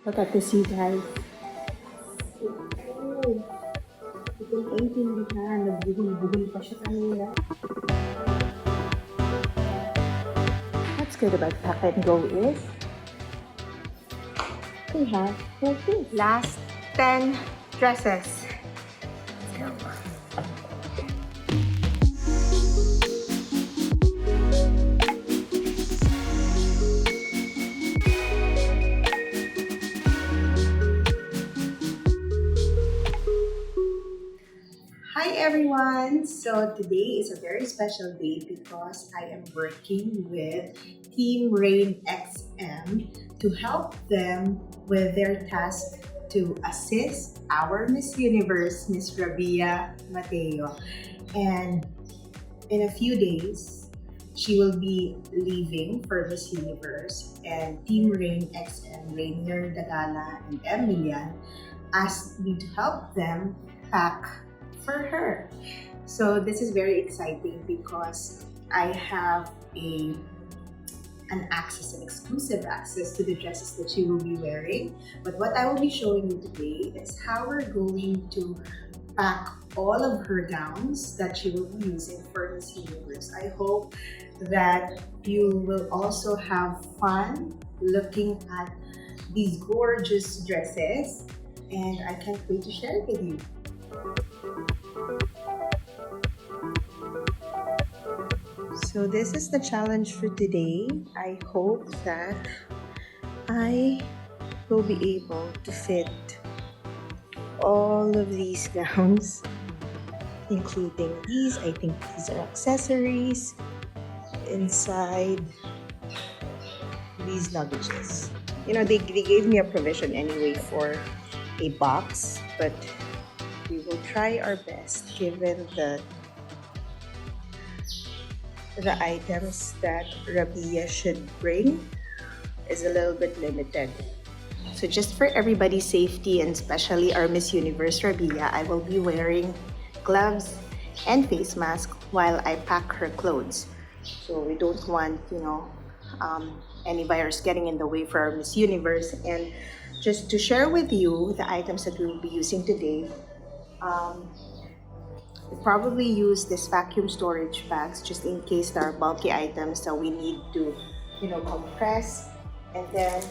Look at this, you guys. Oh, itong 18 dihan, nagbugol-bugol pa siya kanina. What's good about Pac and Go is they have like this. Last 10 dresses. Hi everyone! So today is a very special day because I am working with Team Rain XM to help them with their task to assist our Miss Universe, Miss Rabiya Mateo. And in a few days, she will be leaving for Miss Universe, and Team Rain XM, Rainier Dagala and Emilian asked me to help them pack for her. So this is very exciting because I have an exclusive access to the dresses that she will be wearing. But what I will be showing you today is how we're going to pack all of her gowns that she will be using for Miss Universe. I hope that you will also have fun looking at these gorgeous dresses, and I can't wait to share it with you. So this is the challenge for today. I hope that I will be able to fit all of these gowns, including these. I think these are accessories inside these luggages. You know, they gave me a provision anyway for a box, but we will try our best given the items that Rabiya should bring is a little bit limited. So just for everybody's safety, and especially our Miss Universe Rabiya, I will be wearing gloves and face mask while I pack her clothes. So we don't want, any virus getting in the way for our Miss Universe. And just to share with you the items that we will be using today, we probably use this vacuum storage bags just in case there are bulky items that we need to, compress. And then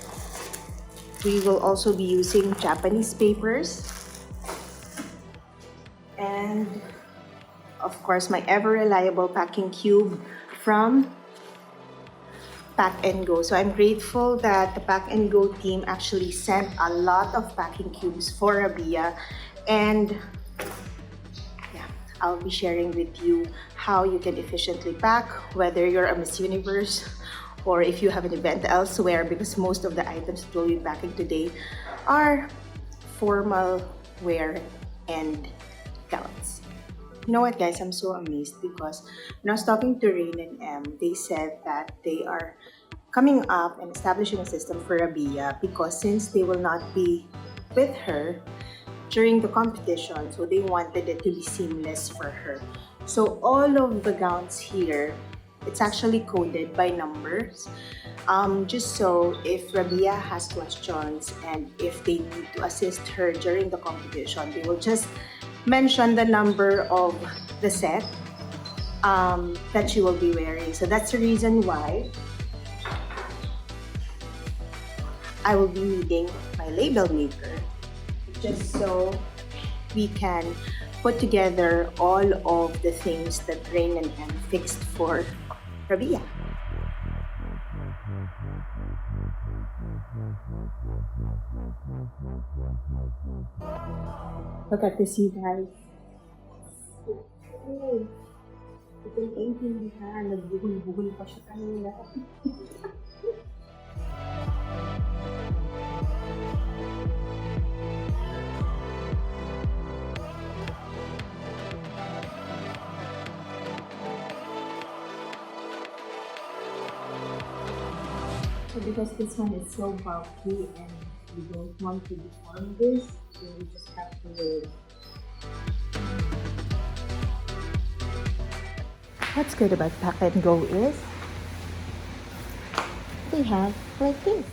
we will also be using Japanese papers. And of course, my ever reliable packing cube from Pac and Go. So I'm grateful that the Pac and Go team actually sent a lot of packing cubes for Rabiya, and I'll be sharing with you how you can efficiently pack, whether you're a Miss Universe or if you have an event elsewhere, because most of the items that we'll be packing today are formal wear and gowns. You know what, guys? I'm so amazed because when I was talking to Rain and Em, they said that they are coming up and establishing a system for Rabiya because since they will not be with her during the competition, so they wanted it to be seamless for her. So all of the gowns here, it's actually coded by numbers, just so if Rabiya has questions and if they need to assist her during the competition, they will just mention the number of the set that she will be wearing. So that's the reason why I will be needing my label maker, just so we can put together all of the things that Rain and Em fixed for Rabiya. Look at this, you guys. Oh, itong 18 dihan, nagbugol-bugol pa siya kanina. So because this one is so bulky and we don't want to deform this, so we just have to wear it. What's good about Pac and Go is they have like this.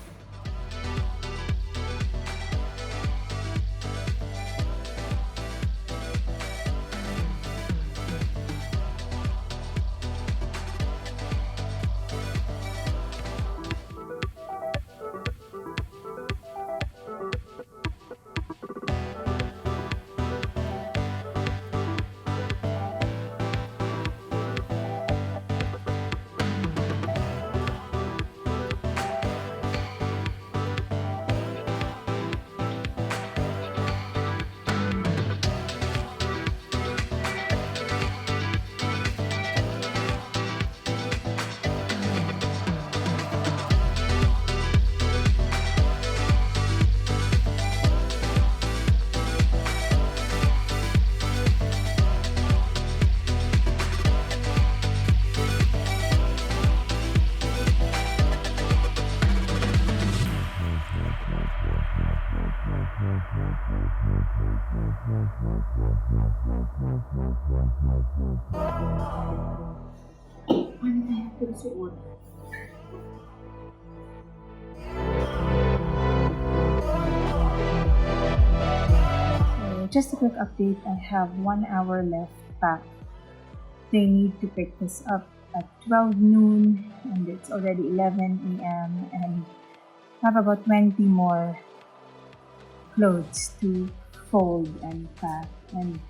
So just a quick update, I have 1 hour left pack. They need to pick this up at 12 noon and it's already 11 a.m. and I have about 20 more clothes to fold and pack, and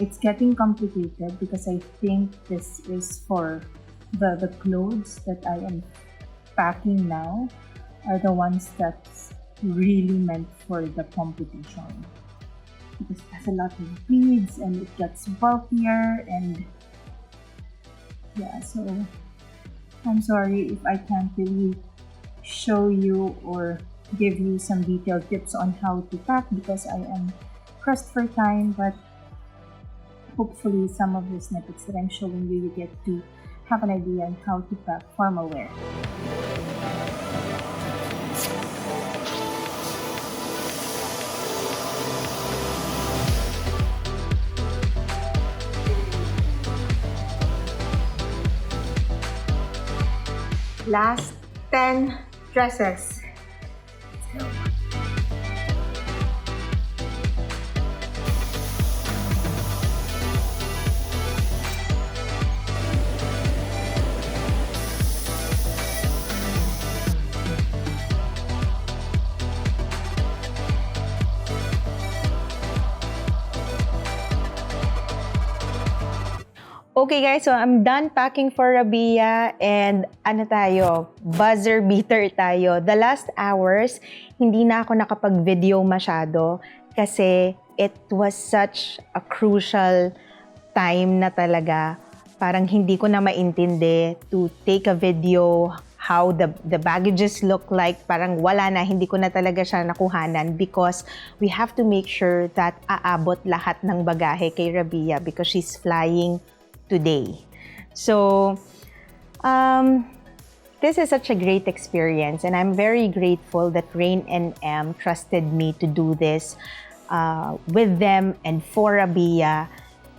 it's getting complicated because I think this is for the clothes that I am packing now are the ones that's really meant for the competition, because it has a lot of beads and it gets bulkier, and yeah, so I'm sorry if I can't really show you or give you some detailed tips on how to pack because I am pressed for time, but hopefully some of the snippets that I'm showing you, you get to have an idea on how to pack formal wear. Last 10 dresses. Let's go. Okay guys, so I'm done packing for Rabiya and ano tayo, buzzer beater tayo. The last hours, hindi na ako nakapag-video masyado kasi it was such a crucial time na talaga. Parang hindi ko na maintindi to take a video how the baggages look like. Parang wala na, hindi ko na talaga siya nakuhanan because we have to make sure that aabot lahat ng bagahe kay Rabiya because she's flying today. So, this is such a great experience and I'm very grateful that Rain and M trusted me to do this with them and for Rabiya.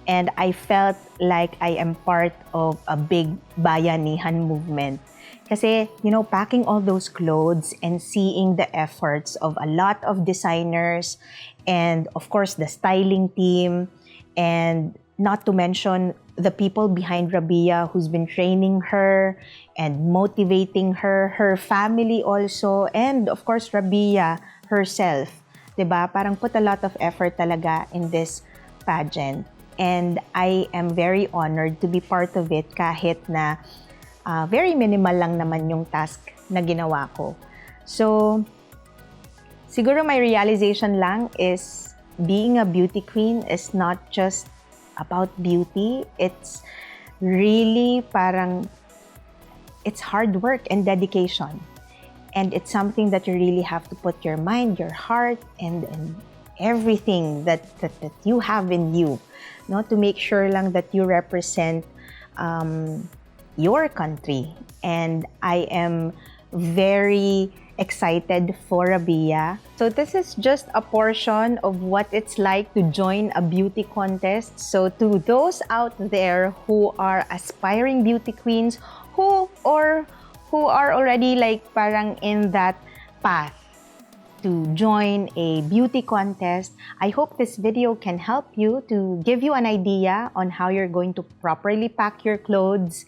And I felt like I am part of a big bayanihan movement. Kasi, you know, packing all those clothes and seeing the efforts of a lot of designers and of course the styling team, and not to mention the people behind Rabiya who's been training her and motivating her, her family also, and of course Rabiya herself. Diba? Parang put a lot of effort talaga in this pageant. And I am very honored to be part of it kahit na very minimal lang naman yung task na ginawa ko. So, siguro my realization lang is being a beauty queen is not just about beauty. It's really parang, it's hard work and dedication. And it's something that you really have to put your mind, your heart, and everything that you have in you, no, to make sure lang that you represent your country. And I am very excited for Rabiya. So this is just a portion of what it's like to join a beauty contest. So to those out there who are aspiring beauty queens who are already like parang in that path to join a beauty contest, I hope this video can help you to give you an idea on how you're going to properly pack your clothes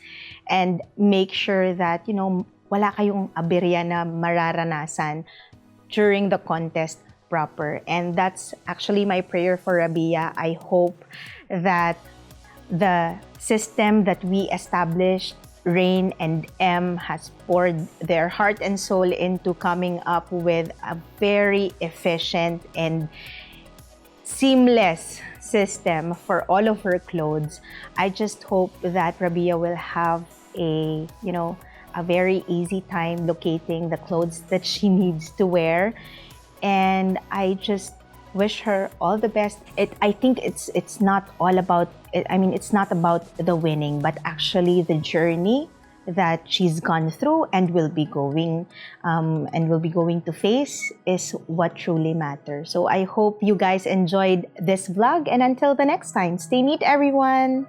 and make sure that, you know, wala kayong aberya na mararanasan during the contest proper. And that's actually my prayer for Rabiya. I hope that the system that we established, Rain and M has poured their heart and soul into coming up with a very efficient and seamless system for all of her clothes. I just hope that Rabiya will have a, you know, a very easy time locating the clothes that she needs to wear. And I just wish her all the best. I think it's not all about, I mean, it's not about the winning, but actually the journey that she's gone through and will be going to face is what truly matters. So I hope you guys enjoyed this vlog, and until the next time, stay neat, everyone.